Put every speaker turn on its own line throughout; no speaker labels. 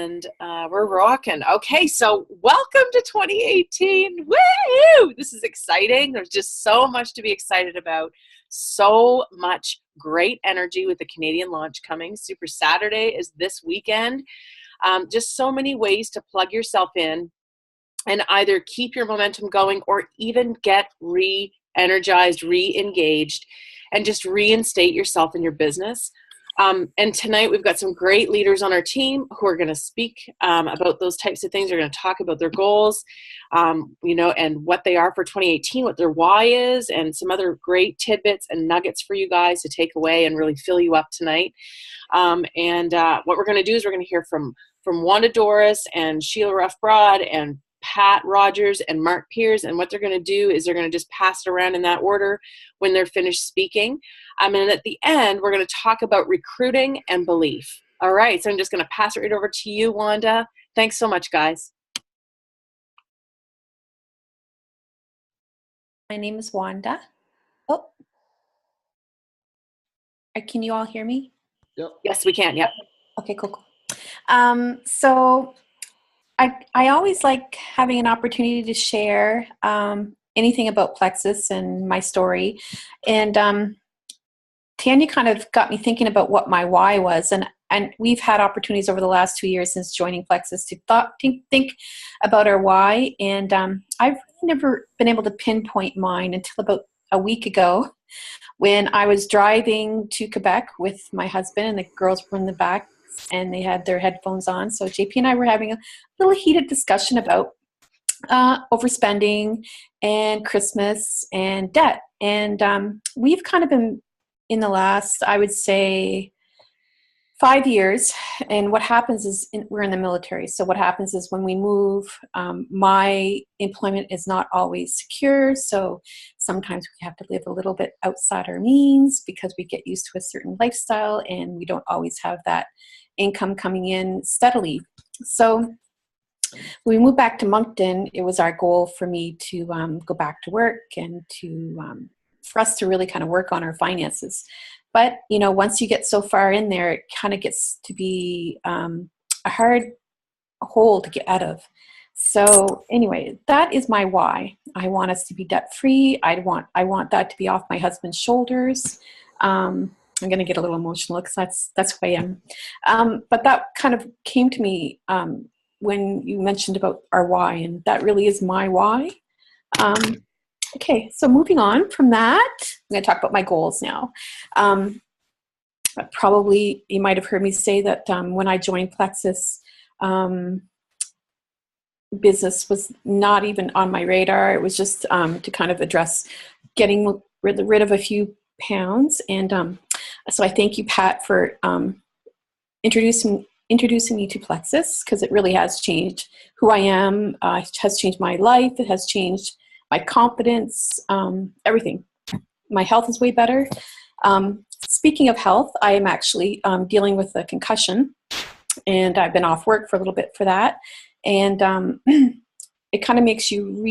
and we're rocking. Okay, so welcome to 2018. Woo! This is exciting. There's just so much to be excited about. So much great energy with the Canadian launch coming. Super Saturday is this weekend. Just so many ways to plug yourself in and either keep your momentum going or even get re-energized, re-engaged, and just reinstate yourself in your business. And tonight we've got some great leaders on our team who are going to speak about those types of things. They're going to talk about their goals, and what they are for 2018, what their why is, and some other great tidbits and nuggets for you guys to take away and really fill you up tonight. What we're going to do is we're going to hear from Wanda Doris and Sheila Ruff-Broad and Pat Rogers and Mark Piers, and what they're going to do is they're going to just pass it around in that order when they're finished speaking. And at the end, we're going to talk about recruiting and belief. All right, so I'm just going to pass it right over to you, Wanda. Thanks so much, guys.
My name is Wanda. Oh, can you all hear me?
Yep. Yes, we can. Yep.
Okay, cool. So I always like having an opportunity to share anything about Plexus and my story. And Tanya kind of got me thinking about what my why was. And we've had opportunities over the last 2 years since joining Plexus to think about our why. And I've never been able to pinpoint mine until about a week ago when I was driving to Quebec with my husband, and the girls were in the back and they had their headphones on. So JP and I were having a little heated discussion about overspending and Christmas and debt. And we've kind of been in the last, I would say, 5 years. And what happens is we're in the military. So what happens is when we move, my employment is not always secure. So sometimes we have to live a little bit outside our means because we get used to a certain lifestyle and we don't always have that income coming in steadily. So when we moved back to Moncton, it was our goal for me to go back to work and for us to really kind of work on our finances. But, once you get so far in there, it kind of gets to be a hard hole to get out of. So anyway, that is my why. I want us to be debt free. I want that to be off my husband's shoulders. I'm going to get a little emotional because that's who I am. But that kind of came to me when you mentioned about our why, and that really is my why. Okay, so moving on from that, I'm going to talk about my goals now. Probably you might have heard me say that when I joined Plexus, business was not even on my radar. It was just to kind of address getting rid of a few pounds. And so I thank you, Pat, for introducing me to Plexus, because it really has changed who I am. It has changed my life. It has changed my confidence, everything. My health is way better. Speaking of health, I am actually dealing with a concussion, and I've been off work for a little bit for that. And it kind of makes you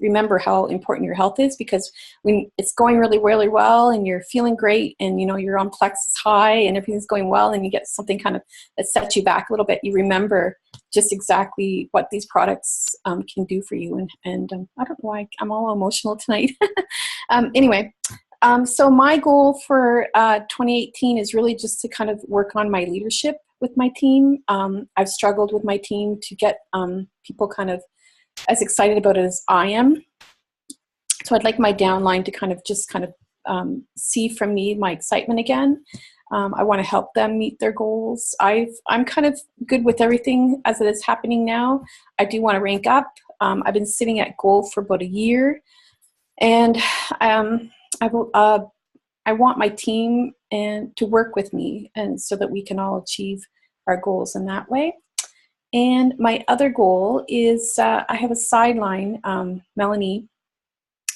remember how important your health is, because when it's going really, really well and you're feeling great and you're on Plexus high and everything's going well, and you get something kind of that sets you back a little bit, you remember just exactly what these products can do for you. And I don't know why I'm all emotional tonight. Anyway, so my goal for 2018 is really just to kind of work on my leadership with my team. I've struggled with my team to get people kind of as excited about it as I am. So I'd like my downline to kind of see from me my excitement again. I want to help them meet their goals. I'm kind of good with everything as it is happening now. I do want to rank up. I've been sitting at goal for about a year, and I want my team to work with me, and so that we can all achieve our goals in that way. And my other goal is I have a sideline, Melanie,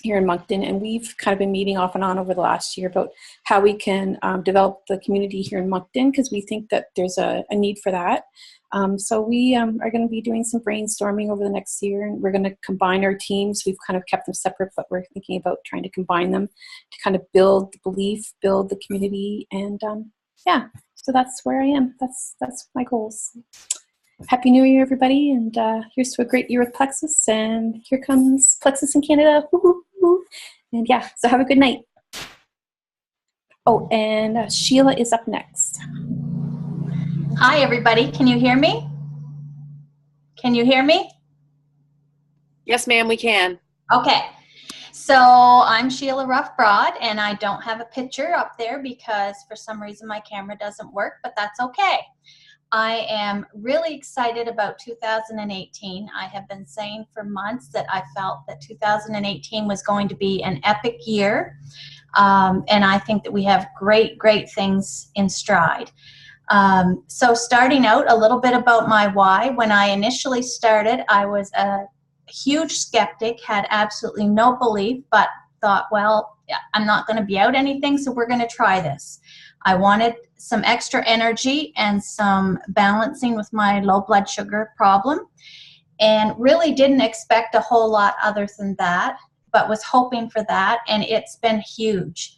here in Moncton, and we've kind of been meeting off and on over the last year about how we can develop the community here in Moncton, because we think that there's a need for that. So we are going to be doing some brainstorming over the next year, and we're going to combine our teams. We've kind of kept them separate, but we're thinking about trying to combine them to kind of build the belief, build the community, and that's where I am. That's my goals. Happy New Year, everybody, and here's to a great year with Plexus, and here comes Plexus in Canada. Woo-hoo-hoo. And yeah, so have a good night. Oh, and Sheila is up next.
Hi, everybody. Can you hear me? Can you hear me?
Yes, ma'am, we can.
Okay. So I'm Sheila Ruff Broad, and I don't have a picture up there because for some reason my camera doesn't work, but that's okay. I am really excited about 2018. I have been saying for months that I felt that 2018 was going to be an epic year, and I think that we have great things in stride. So starting out, a little bit about my why. When I initially started, I was a huge skeptic, had absolutely no belief, but thought, well, I'm not going to be out anything, so we're going to try this. I wanted some extra energy and some balancing with my low blood sugar problem, and really didn't expect a whole lot other than that, but was hoping for that, and it's been huge.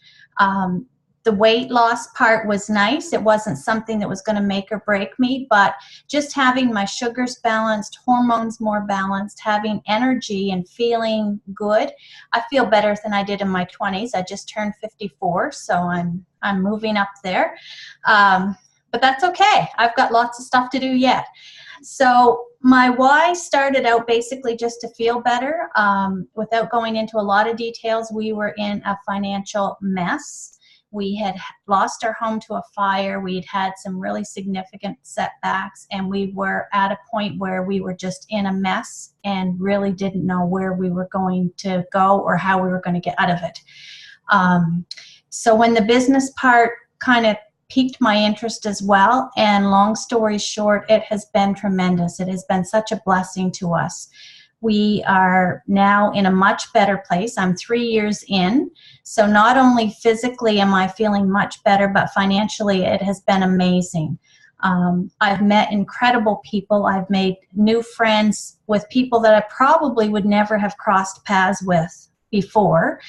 The weight loss part was nice. It wasn't something that was going to make or break me, but just having my sugars balanced, hormones more balanced, having energy and feeling good. I feel better than I did in my 20s. I just turned 54, so I'm moving up there. But that's okay. I've got lots of stuff to do yet. So my why started out basically just to feel better. Without going into a lot of details, we were in a financial mess. We had lost our home to a fire. We'd had some really significant setbacks, and we were at a point where we were just in a mess and really didn't know where we were going to go or how we were going to get out of it. So when the business part kind of piqued my interest as well, and long story short, it has been tremendous. It has been such a blessing to us. We are now in a much better place. I'm 3 years in, so not only physically am I feeling much better, but financially it has been amazing. I've met incredible people. I've made new friends with people that I probably would never have crossed paths with before.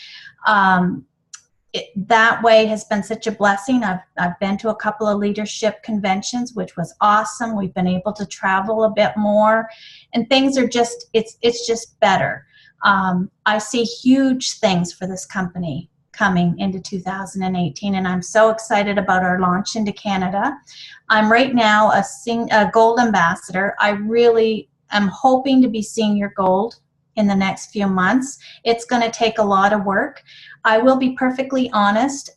That way has been such a blessing. I've been to a couple of leadership conventions, which was awesome. We've been able to travel a bit more, and things are just, it's just better. I see huge things for this company coming into 2018, and I'm so excited about our launch into Canada. I'm right now a gold ambassador. I really am hoping to be senior gold in the next few months. It's going to take a lot of work. I will be perfectly honest.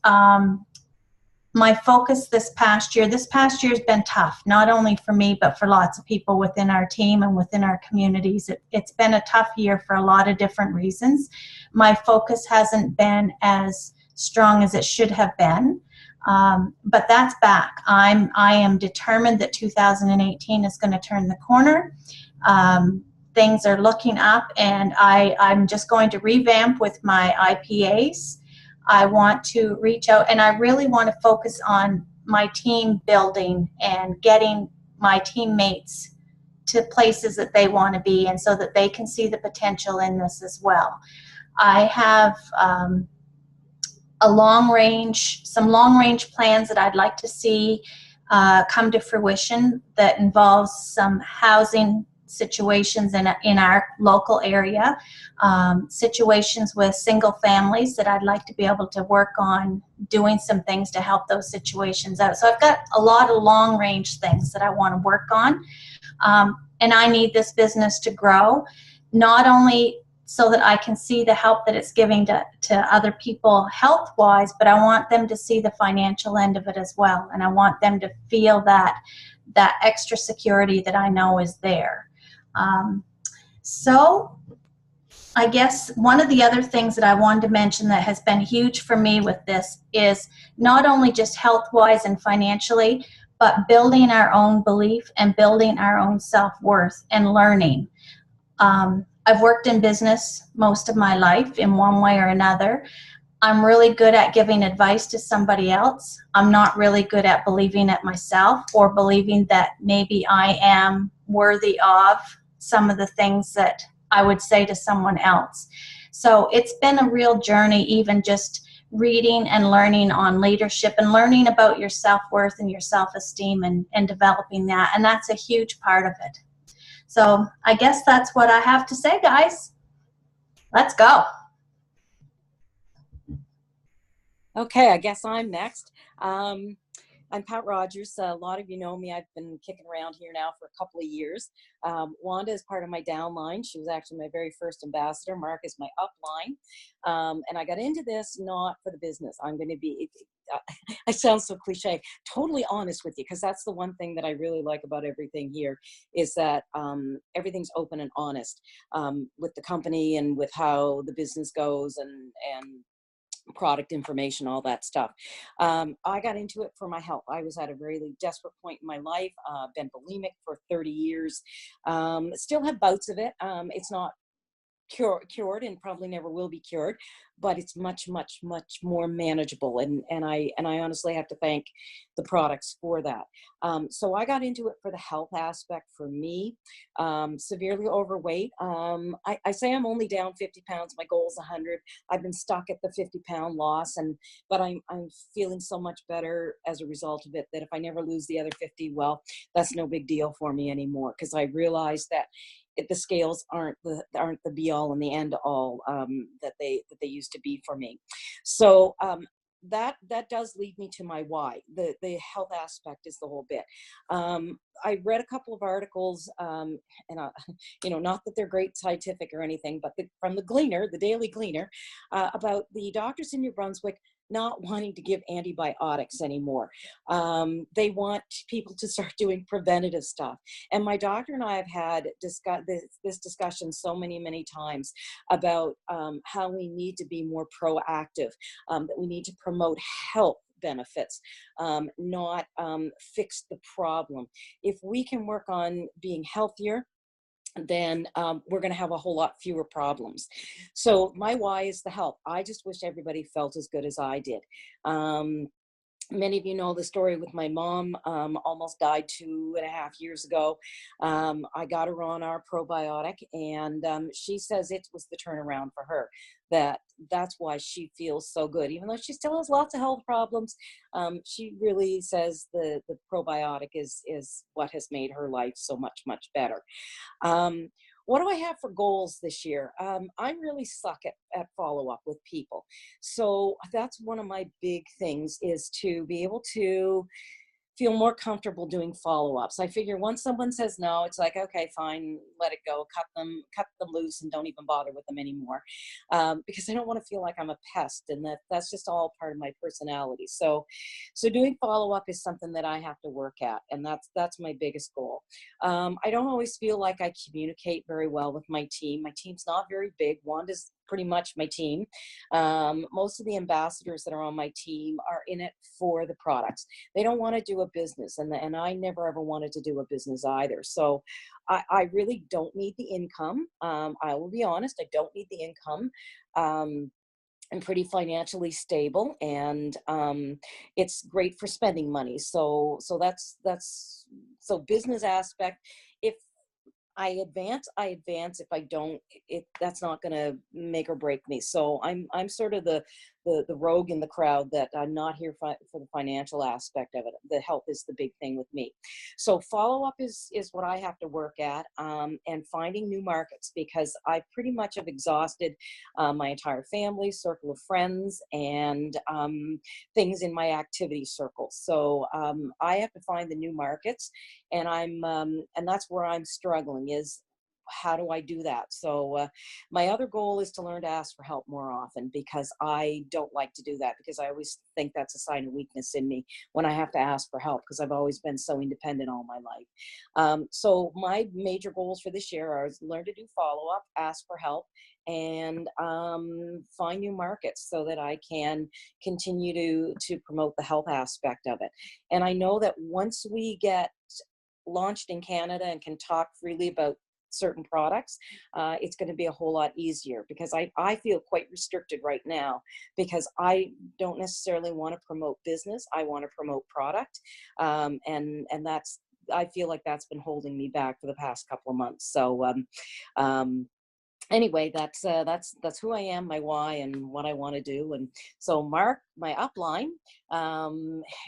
My focus this past year has been tough, not only for me, but for lots of people within our team and within our communities. It's been a tough year for a lot of different reasons. My focus hasn't been as strong as it should have been, but that's back. I am determined that 2018 is going to turn the corner. Things are looking up, and I'm just going to revamp with my IPAs. I want to reach out, and I really want to focus on my team building and getting my teammates to places that they want to be, and so that they can see the potential in this as well. I have some long range plans that I'd like to see come to fruition that involves some housing situations in our local area, situations with single families that I'd like to be able to work on doing some things to help those situations out. So I've got a lot of long range things that I want to work on, and I need this business to grow, not only so that I can see the help that it's giving to other people health-wise, but I want them to see the financial end of it as well, and I want them to feel that extra security that I know is there. So I guess one of the other things that I wanted to mention that has been huge for me with this is not only just health-wise and financially, but building our own belief and building our own self-worth and learning. I've worked in business most of my life in one way or another. I'm really good at giving advice to somebody else. I'm not really good at believing it myself, or believing that maybe I am worthy of some of the things that I would say to someone else. So it's been a real journey, even just reading and learning on leadership and learning about your self-worth and your self-esteem and developing that. And that's a huge part of it. So I guess that's what I have to say, guys. Let's go.
Okay, I guess I'm next. I'm Pat Rogers. A lot of you know me. I've been kicking around here now for a couple of years. Wanda is part of my downline. She was actually my very first ambassador. Mark is my upline. And I got into this not for the business. I'm going to be, I sound so cliche, totally honest with you, because that's the one thing that I really like about everything here is that everything's open and honest with the company and with how the business goes and product information, all that stuff. I got into it for my health. I was at a very desperate point in my life, been bulimic for 30 years, still have bouts of it. It's not cured and probably never will be cured, but it's much more manageable, and I honestly have to thank the products for that. So I got into it for the health aspect. For me, severely overweight. I say I'm only down 50 pounds. My goal is 100. I've been stuck at the 50-pound loss, but I'm feeling so much better as a result of it that if I never lose the other 50, well, that's no big deal for me anymore, because I realized that the scales aren't the be all and the end all that they used to be for me. So that does lead me to my why. The health aspect is the whole bit. I read a couple of articles, and not that they're great scientific or anything, but from the Gleaner, the Daily Gleaner, about the doctors in New Brunswick not wanting to give antibiotics anymore. They want people to start doing preventative stuff. And my doctor and I have had this discussion so many times about how we need to be more proactive, that we need to promote health benefits, not fix the problem. If we can work on being healthier, then we're going to have a whole lot fewer problems. So my why is the health. I just wish everybody felt as good as I did. Many of you know the story with my mom, almost died 2.5 years ago. I got her on our probiotic, and she says it was the turnaround for her. That's why she feels so good. Even though she still has lots of health problems, she really says the probiotic is what has made her life so much better. What do I have for goals this year? I really suck at follow-up with people. So that's one of my big things, is to be able to feel more comfortable doing follow-ups. I figure once someone says no, it's like, okay, fine, let it go, cut them loose and don't even bother with them anymore. Because I don't want to feel like I'm a pest, and that's just all part of my personality. So doing follow-up is something that I have to work at, and that's my biggest goal. I don't always feel like I communicate very well with my team. My team's not very big. Wanda's pretty much my team. Most of the ambassadors that are on my team are in it for the products. They don't want to do a business, and I never ever wanted to do a business either. So I really don't need the income. I will be honest, I don't need the income. I'm pretty financially stable, and it's great for spending money. So that's so business aspect. If I advance. If I don't, that's not going to make or break me. So I'm sort of the rogue in the crowd, that I'm not here for the financial aspect of it. The health is the big thing with me. So follow up is what I have to work at, and finding new markets, because I pretty much have exhausted my entire family, circle of friends, and things in my activity circle. So I have to find the new markets, and and that's where I'm struggling, is how do I do that? So my other goal is to learn to ask for help more often, because I don't like to do that, because I always think that's a sign of weakness in me when I have to ask for help, because I've always been so independent all my life. So my major goals for this year are learn to do follow-up, ask for help, and find new markets so that I can continue to promote the health aspect of it. And I know that once we get launched in Canada and can talk freely about certain products, it's going to be a whole lot easier, because I feel quite restricted right now, because I don't necessarily want to promote business. I want to promote product. And that's, I feel like that's been holding me back for the past couple of months. So anyway, that's who I am, my why, and what I want to do. And so Mark, my upline,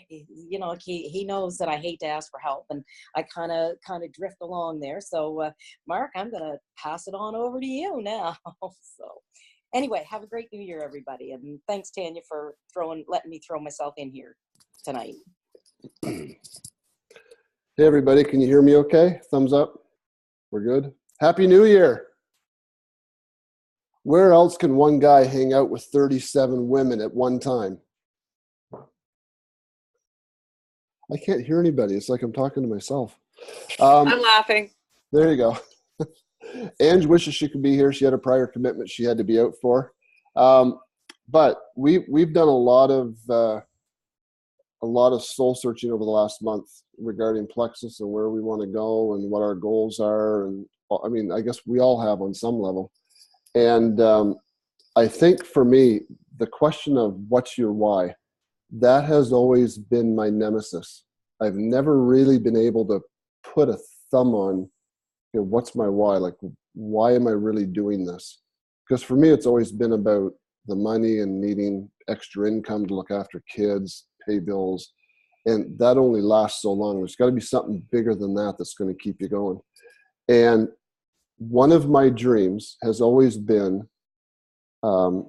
he knows that I hate to ask for help, and I kind of drift along there. So Mark, I'm gonna pass it on over to you now. So anyway, have a great New Year, everybody, and thanks, Tanya, for letting me throw myself in here tonight.
Hey everybody, can you hear me okay? Thumbs up. We're good. Happy New Year. Where else can one guy hang out with 37 women at one time? I can't hear anybody. It's like I'm talking to myself.
I'm laughing.
There you go. Ange wishes she could be here. She had a prior commitment she had to be out for. But we've done a lot of soul searching over the last month regarding Plexus and where we want to go and what our goals are. And I mean, I guess we all have on some level. And I think for me, the question of what's your why, that has always been my nemesis. I've never really been able to put a thumb on, what's my why? Like, why am I really doing this? Because for me, it's always been about the money and needing extra income to look after kids, pay bills. And that only lasts so long. There's got to be something bigger than that that's going to keep you going. And one of my dreams has always been, one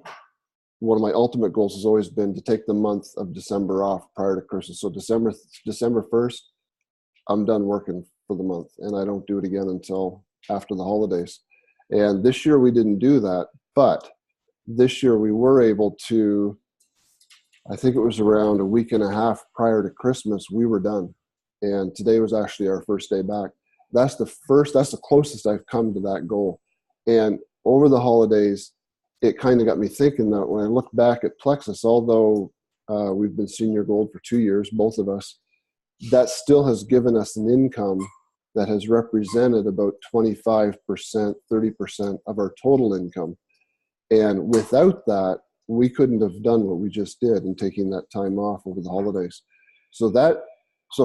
of my ultimate goals has always been to take the month of December off prior to Christmas. So December 1st, I'm done working for the month, and I don't do it again until after the holidays. And this year we didn't do that, but this year we were able to, I think it was around a week and a half prior to Christmas, we were done. And today was actually our first day back. That's the closest I've come to that goal. And over the holidays, it kind of got me thinking that when I look back at Plexus, although we've been senior gold for 2 years, both of us, that still has given us an income that has represented about 25%, 30% of our total income. And without that, we couldn't have done what we just did in taking that time off over the holidays. So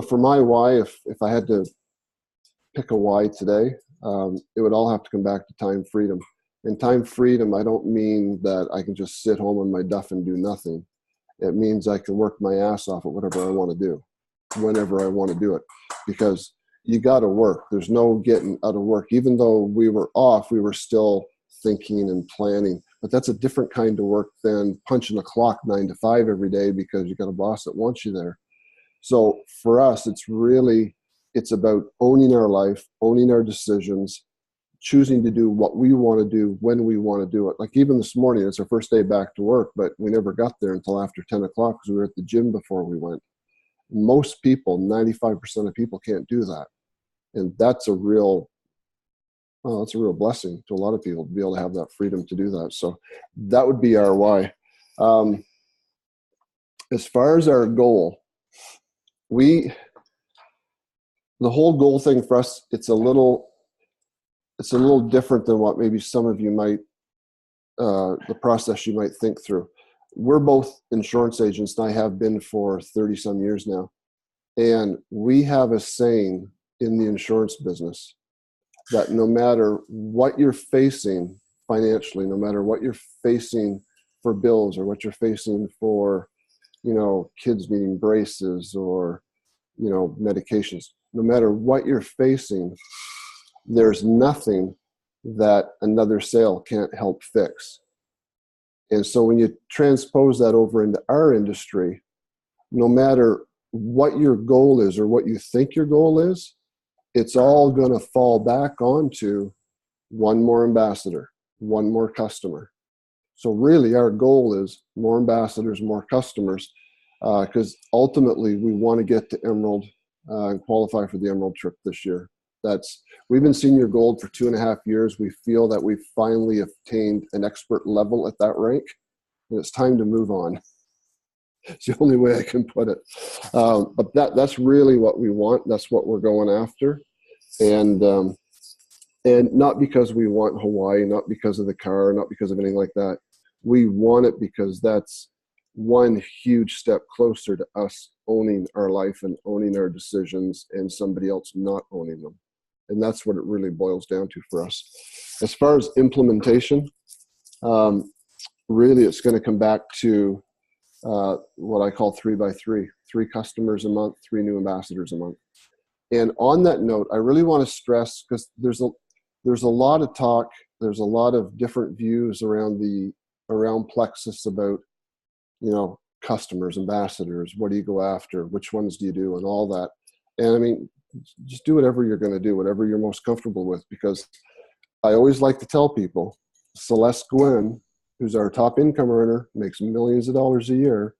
for my why, if I had to pick a why today, it would all have to come back to time freedom. And time freedom, I don't mean that I can just sit home on my duff and do nothing. It means I can work my ass off at whatever I want to do, whenever I want to do it. Because you got to work. There's no getting out of work. Even though we were off, we were still thinking and planning. But that's a different kind of work than punching a clock 9 to 5 every day because you got a boss that wants you there. So for us, it's about owning our life, owning our decisions, choosing to do what we want to do when we want to do it. Like even this morning, it's our first day back to work, but we never got there until after 10 o'clock because we were at the gym before we went. Most people, 95% of people can't do that. And that's a real blessing to a lot of people to be able to have that freedom to do that. So that would be our why. As far as our goal, the whole goal thing for us, it's a little different than what maybe some of you might, the process you might think through. We're both insurance agents, and I have been for 30 some years now. And we have a saying in the insurance business that no matter what you're facing financially, no matter what you're facing for bills or what you're facing for, kids needing braces or, medications, no matter what you're facing, there's nothing that another sale can't help fix. And so when you transpose that over into our industry, no matter what your goal is or what you think your goal is, it's all going to fall back onto one more ambassador, one more customer. So really our goal is more ambassadors, more customers, because ultimately we want to get to Emerald and qualify for the Emerald trip this year. We've been senior gold for 2.5 years. We feel that we've finally attained an expert level at that rank, and it's time to move on. It's the only way I can put it. But that's really what we want. That's what we're going after. And not because we want Hawaii, not because of the car, not because of anything like that. We want it because that's one huge step closer to us owning our life and owning our decisions and somebody else not owning them. And that's what it really boils down to for us. As far as implementation, really it's going to come back to what I call 3x3, 3 customers a month, 3 new ambassadors a month. And on that note, I really want to stress, because there's a lot of talk, there's a lot of different views around Plexus about, customers, ambassadors, what do you go after, which ones do you do, and all that. And I mean, just do whatever you're going to do, whatever you're most comfortable with, because I always like to tell people, Celeste Gwynn, who's our top income earner, makes millions of dollars a year,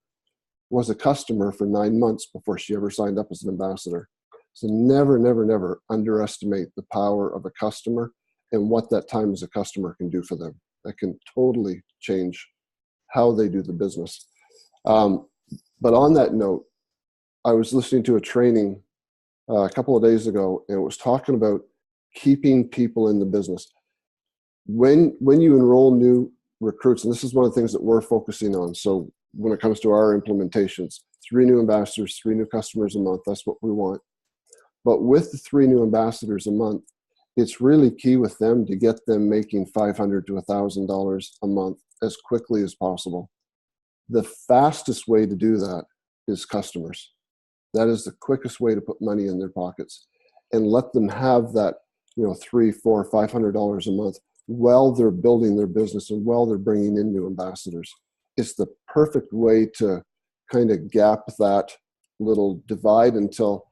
was a customer for 9 months before she ever signed up as an ambassador. So never, never, never underestimate the power of a customer and what that time as a customer can do for them. That can totally change how they do the business. But on that note, I was listening to a training a couple of days ago, and it was talking about keeping people in the business. When you enroll new recruits, and this is one of the things that we're focusing on. So when it comes to our implementations, 3 new ambassadors, 3 new customers a month, that's what we want. But with the 3 new ambassadors a month, it's really key with them to get them making $500 to $1,000 a month as quickly as possible. The fastest way to do that is customers. That is the quickest way to put money in their pockets, and let them have that, $300, $400, $500 a month while they're building their business and while they're bringing in new ambassadors. It's the perfect way to kind of gap that little divide until,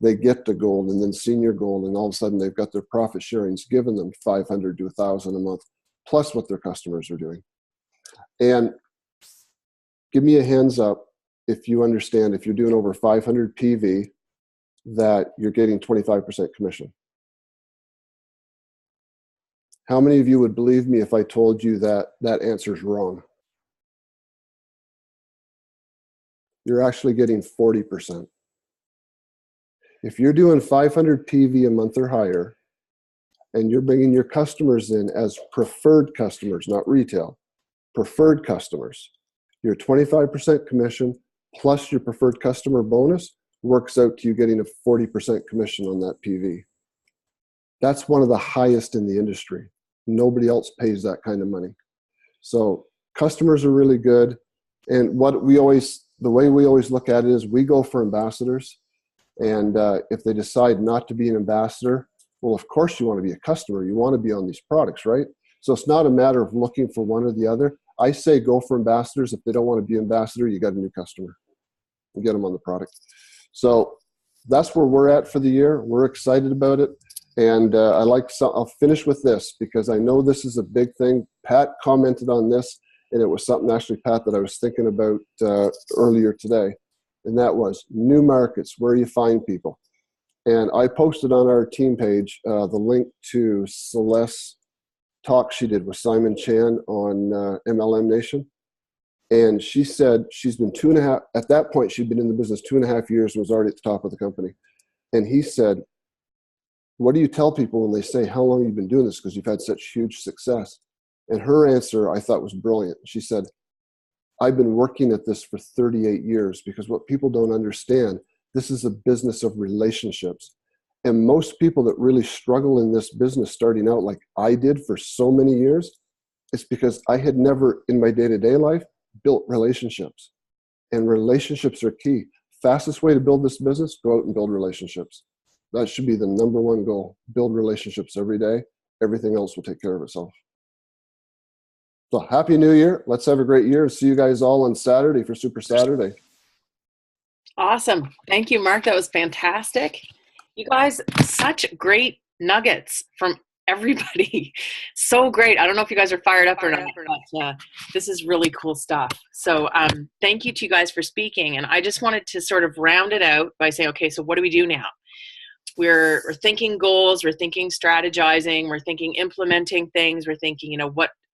they get to gold and then senior gold, and all of a sudden they've got their profit sharings giving them $500 to $1,000 a month, plus what their customers are doing. And give me a hands up if you understand, if you're doing over 500 PV, that you're getting 25% commission. How many of you would believe me if I told you that that answer is wrong? You're actually getting 40%. If you're doing 500 PV a month or higher, and you're bringing your customers in as preferred customers, not retail, preferred customers, your 25% commission plus your preferred customer bonus works out to you getting a 40% commission on that PV. That's one of the highest in the industry. Nobody else pays that kind of money. So customers are really good. And the way we always look at it is we go for ambassadors. And if they decide not to be an ambassador, well, of course you want to be a customer. You want to be on these products, right? So it's not a matter of looking for one or the other. I say go for ambassadors. If they don't want to be ambassador, you got a new customer and get them on the product. So that's where we're at for the year. We're excited about it. And I'll finish with this because I know this is a big thing. Pat commented on this, and it was something actually, Pat, that I was thinking about earlier today. And that was new markets, where you find people. And I posted on our team page the link to Celeste's talk she did with Simon Chan on MLM Nation. And she said she's been at that point, she'd been in the business 2.5 years and was already at the top of the company. And he said, what do you tell people when they say, how long have you been doing this? Because you've had such huge success. And her answer I thought was brilliant. She said, I've been working at this for 38 years, because what people don't understand, this is a business of relationships. And most people that really struggle in this business starting out like I did for so many years, it's because I had never in my day-to-day life built relationships. And relationships are key. Fastest way to build this business, go out and build relationships. That should be the number one goal. Build relationships every day. Everything else will take care of itself. So happy New Year. Let's have a great year. See you guys all on Saturday for Super Saturday.
Awesome. Thank you, Mark. That was fantastic. You guys, such great nuggets from everybody. So great. I don't know if you guys are fired up or not, but this is really cool stuff. So thank you to you guys for speaking. And I just wanted to sort of round it out by saying, okay, so what do we do now? We're thinking goals, we're thinking strategizing, we're thinking implementing things, we're thinking,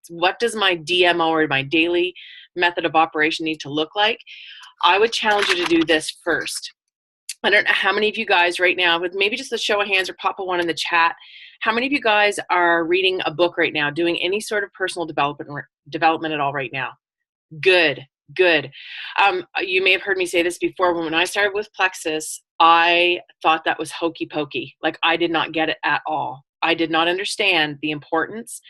what does my DMO or my daily method of operation need to look like? I would challenge you to do this first. I don't know how many of you guys right now, with maybe just a show of hands or pop a one in the chat, how many of you guys are reading a book right now, doing any sort of personal development at all right now? Good. Good. You may have heard me say this before. When I started with Plexus, I thought that was hokey pokey. Like, I did not get it at all. I did not understand the importance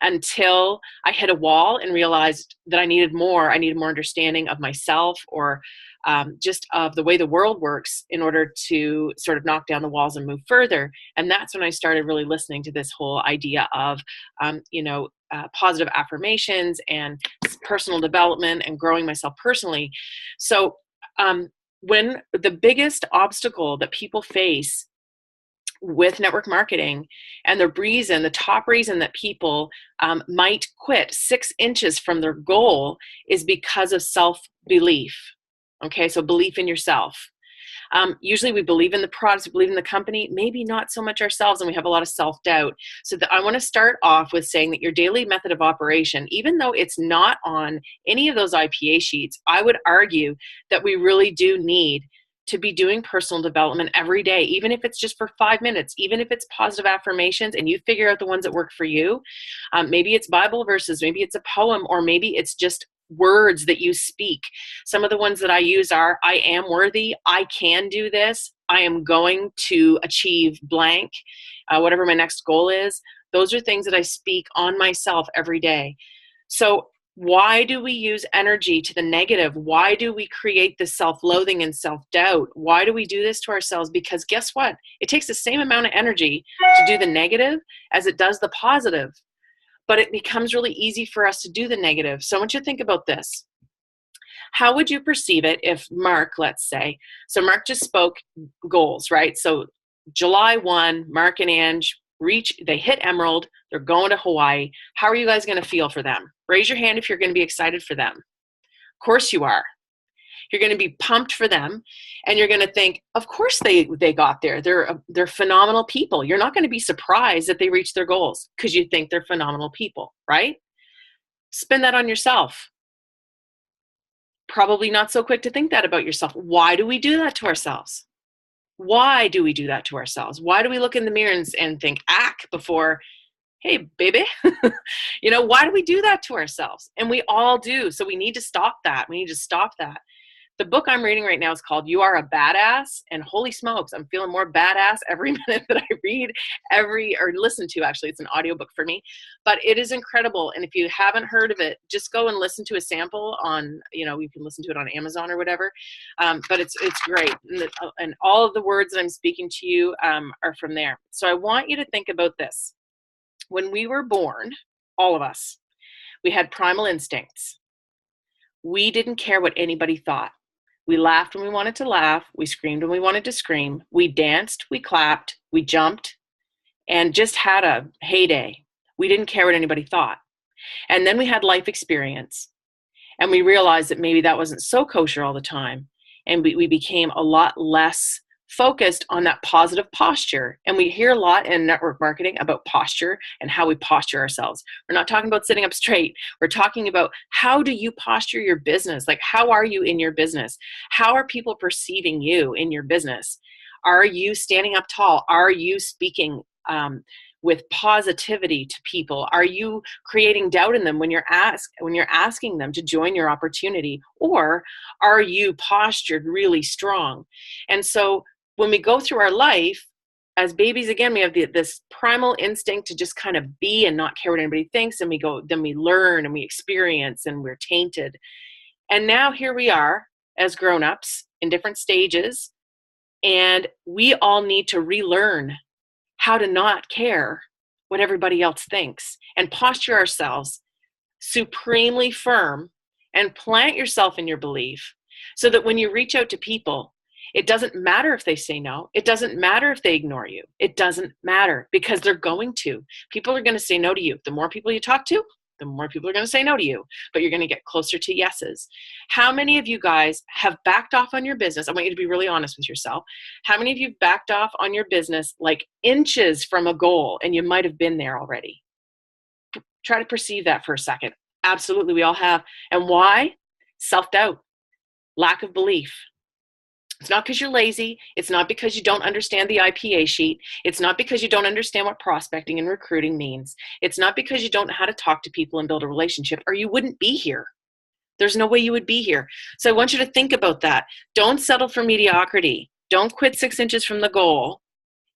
until I hit a wall and realized that I needed more. I needed more understanding of myself, or just of the way the world works, in order to sort of knock down the walls and move further. And that's when I started really listening to this whole idea of, positive affirmations and personal development and growing myself personally. So when the biggest obstacle that people face with network marketing, and the top reason that people might quit 6 inches from their goal, is because of self-belief. Okay, so belief in yourself. Usually we believe in the products, we believe in the company, maybe not so much ourselves, and we have a lot of self-doubt. So I want to start off with saying that your daily method of operation, even though it's not on any of those IPA sheets, I would argue that we really do need to be doing personal development every day, even if it's just for 5 minutes, even if it's positive affirmations, and you figure out the ones that work for you. Maybe it's Bible verses, maybe it's a poem, or maybe it's just words that you speak. Some of the ones that I use are, I am worthy, I can do this, I am going to achieve blank, whatever my next goal is. Those are things that I speak on myself every day. So why do we use energy to the negative? Why do we create this self-loathing and self-doubt? Why do we do this to ourselves? Because guess what? It takes the same amount of energy to do the negative as it does the positive. But it becomes really easy for us to do the negative. So I want you to think about this. How would you perceive it if Mark, let's say, so Mark just spoke goals, right? So July 1, Mark and Ange they hit Emerald, they're going to Hawaii. How are you guys going to feel for them? Raise your hand if you're going to be excited for them. Of course you are. You're going to be pumped for them, and you're going to think, of course they got there. They're phenomenal people. You're not going to be surprised that they reach their goals because you think they're phenomenal people, right? Spin that on yourself. Probably not so quick to think that about yourself. Why do we do that to ourselves? Why do we do that to ourselves? Why do we look in the mirror and think, before, hey, baby? Why do we do that to ourselves? And we all do. So we need to stop that. The book I'm reading right now is called You Are a Badass, and holy smokes, I'm feeling more badass every minute that I read, or listen to, actually. It's an audiobook for me, but it is incredible. And if you haven't heard of it, just go and listen to a sample on, you can listen to it on Amazon or whatever. But it's great. And all of the words that I'm speaking to you are from there. So I want you to think about this. When we were born, all of us, we had primal instincts. We didn't care what anybody thought. We laughed when we wanted to laugh. We screamed when we wanted to scream. We danced, we clapped, we jumped, and just had a heyday. We didn't care what anybody thought. And then we had life experience, and we realized that maybe that wasn't so kosher all the time. And we became a lot less focused on that positive posture. And we hear a lot in network marketing about posture and how we posture ourselves. We're not talking about sitting up straight. We're talking about, how do you posture your business? Like, how are you in your business? How are people perceiving you in your business? Are you standing up tall? Are you speaking with positivity to people? Are you creating doubt in them when you're asking them to join your opportunity? Or are you postured really strong? And so when we go through our life as babies, again, we have this primal instinct to just kind of be and not care what anybody thinks. And then we learn and we experience, and we're tainted. And now here we are as grown-ups in different stages, and we all need to relearn how to not care what everybody else thinks, and posture ourselves supremely firm and plant yourself in your belief, so that when you reach out to people, it doesn't matter if they say no. It doesn't matter if they ignore you. It doesn't matter, because they're going to. People are going to say no to you. The more people you talk to, the more people are going to say no to you, but you're going to get closer to yeses. How many of you guys have backed off on your business? I want you to be really honest with yourself. How many of you backed off on your business like inches from a goal, and you might have been there already? Try to perceive that for a second. Absolutely, we all have. And why? Self-doubt, lack of belief. It's not because you're lazy. It's not because you don't understand the IPA sheet. It's not because you don't understand what prospecting and recruiting means. It's not because you don't know how to talk to people and build a relationship, or you wouldn't be here. There's no way you would be here. So I want you to think about that. Don't settle for mediocrity. Don't quit 6 inches from the goal.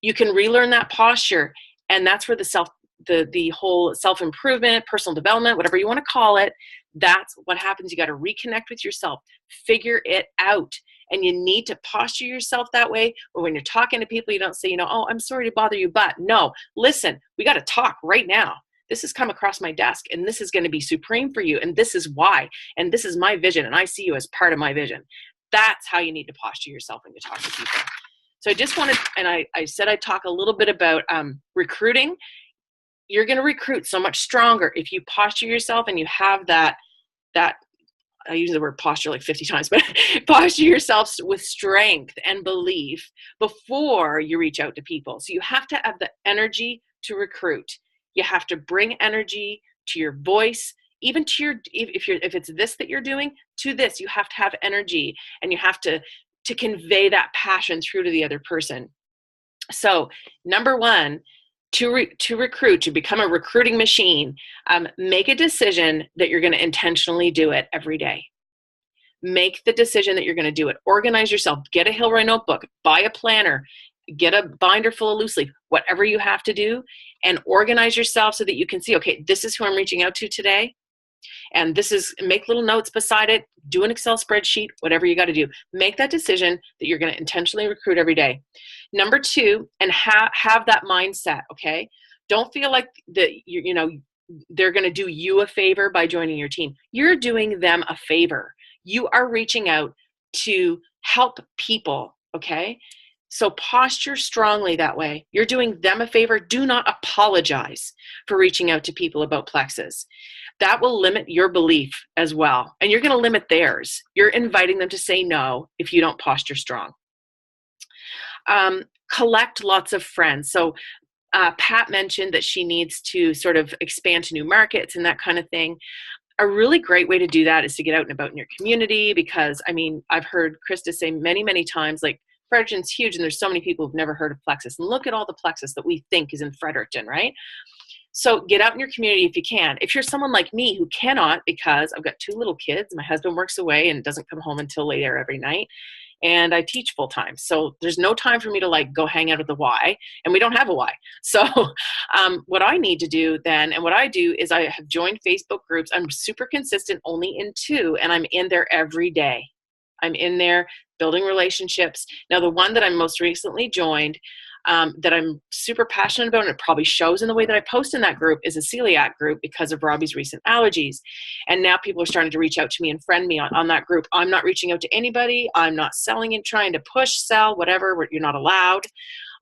You can relearn that posture, and that's where the whole self-improvement, personal development, whatever you want to call it, that's what happens. You got to reconnect with yourself, figure it out. And you need to posture yourself that way. Or when you're talking to people, you don't say, oh, I'm sorry to bother you, but no, listen, we got to talk right now. This has come across my desk, and this is going to be supreme for you. And this is why, and this is my vision. And I see you as part of my vision. That's how you need to posture yourself when you talk to people. So I just wanted, and I said I'd talk a little bit about recruiting. You're going to recruit so much stronger if you posture yourself and you have that I use the word posture like 50 times, but posture yourself with strength and belief before you reach out to people. So you have to have the energy to recruit. You have to bring energy to your voice, even to your, if it's this that you're doing, to this, you have to have energy, and you have to convey that passion through to the other person. So number one, to recruit, to become a recruiting machine, make a decision that you're going to intentionally do it every day. Make the decision that you're going to do it. Organize yourself. Get a Hilroy notebook. Buy a planner. Get a binder full of loose leaf. Whatever you have to do, and organize yourself so that you can see, okay, this is who I'm reaching out to today. And this is, make little notes beside it. Do an Excel spreadsheet, whatever you got to do. Make that decision that you're going to intentionally recruit every day. Number two, and have that mindset, okay? Don't feel like that they're going to do you a favor by joining your team. You're doing them a favor. You are reaching out to help people, okay? So posture strongly that way. You're doing them a favor. Do not apologize for reaching out to people about Plexus. That will limit your belief as well. And you're going to limit theirs. You're inviting them to say no if you don't posture strong. Collect lots of friends. So Pat mentioned that she needs to sort of expand to new markets and that kind of thing. A really great way to do that is to get out and about in your community, because, I mean, I've heard Krista say many, many times, like, Fredericton's huge and there's so many people who've never heard of Plexus. And look at all the Plexus that we think is in Fredericton, right? So get out in your community if you can. If you're someone like me who cannot, because I've got 2 little kids, my husband works away and doesn't come home until later every night, and I teach full time. So there's no time for me to like go hang out at the Y, and we don't have a Y. So what I need to do then, and what I do is I have joined Facebook groups. I'm super consistent, only in 2, and I'm in there every day. I'm in there building relationships. Now, the one that I'm most recently joined, that I'm super passionate about, and it probably shows in the way that I post in that group, is a celiac group because of Robbie's recent allergies. And now people are starting to reach out to me and friend me on that group. I'm not reaching out to anybody. I'm not selling and trying to push, sell, whatever. You're not allowed.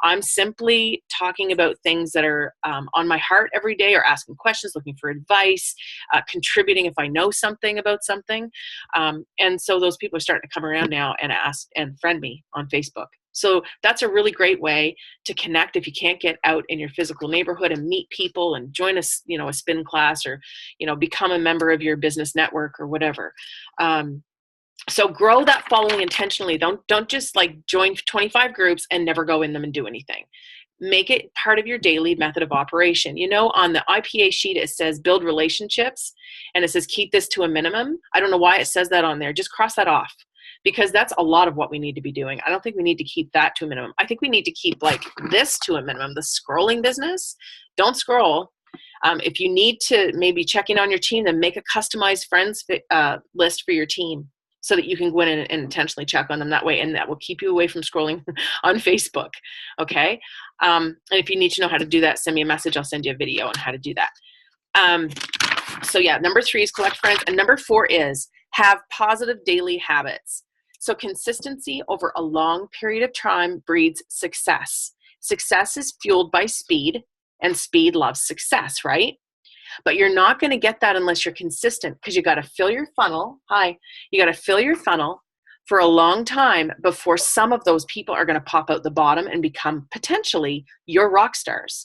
I'm simply talking about things that are on my heart every day, or asking questions, looking for advice, contributing if I know something about something. And so those people are starting to come around now and ask and friend me on Facebook. So that's a really great way to connect if you can't get out in your physical neighborhood and meet people and join a spin class, or, become a member of your business network or whatever. So grow that following intentionally. Don't just like join 25 groups and never go in them and do anything. Make it part of your daily method of operation. On the IPA sheet, it says build relationships, and it says keep this to a minimum. I don't know why it says that on there. Just cross that off, because that's a lot of what we need to be doing. I don't think we need to keep that to a minimum. I think we need to keep like this to a minimum. The scrolling business, don't scroll. If you need to maybe check in on your team, then make a customized friends list for your team, so that you can go in and intentionally check on them that way, and that will keep you away from scrolling on Facebook, okay? And if you need to know how to do that, send me a message. I'll send you a video on how to do that. So yeah, number 3 is collect friends, and number 4 is have positive daily habits. So consistency over a long period of time breeds success. Success is fueled by speed, and speed loves success, right? But you're not going to get that unless you're consistent, because you got to fill your funnel. You got to fill your funnel for a long time before some of those people are going to pop out the bottom and become potentially your rock stars.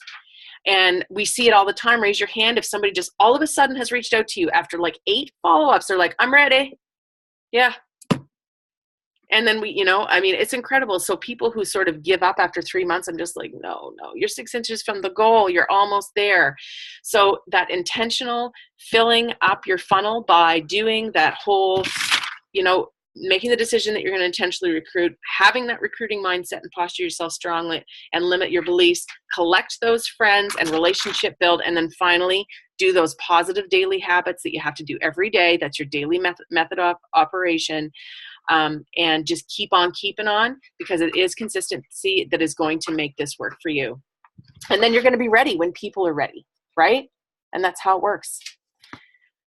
And we see it all the time. Raise your hand if somebody just all of a sudden has reached out to you after like 8 follow-ups. They're like, I'm ready. Yeah. And then we, I mean, it's incredible. So people who sort of give up after 3 months, I'm just like, no, you're 6 inches from the goal. You're almost there. So that intentional filling up your funnel by doing that whole, making the decision that you're going to intentionally recruit, having that recruiting mindset and posture yourself strongly and limit your beliefs, collect those friends and relationship build, and then finally do those positive daily habits that you have to do every day. That's your daily method of operation. And just keep on keeping on, because it is consistency that is going to make this work for you. And then you're going to be ready when people are ready, right? And that's how it works.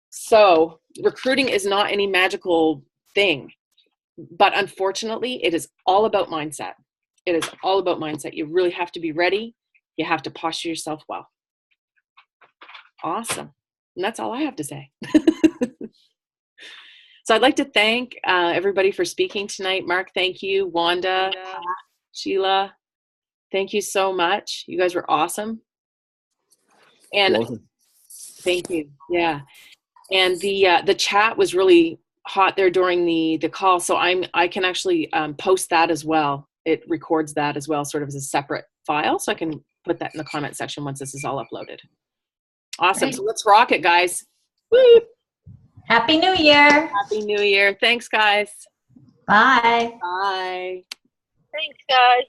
So recruiting is not any magical thing, but unfortunately, it is all about mindset. It is all about mindset. You really have to be ready. You have to posture yourself well. Awesome. And that's all I have to say. So I'd like to thank everybody for speaking tonight. Mark, thank you. Wanda, Sheila, thank you so much. You guys were awesome. And
Welcome.
Thank you. Yeah. And the chat was really hot there during the call. So I can actually post that as well. It records that as well, sort of as a separate file. So I can put that in the comment section once this is all uploaded. Awesome.
Great.
So let's rock it, guys. Woo!
Happy New Year.
Happy New Year. Thanks, guys.
Bye.
Bye.
Thanks, guys.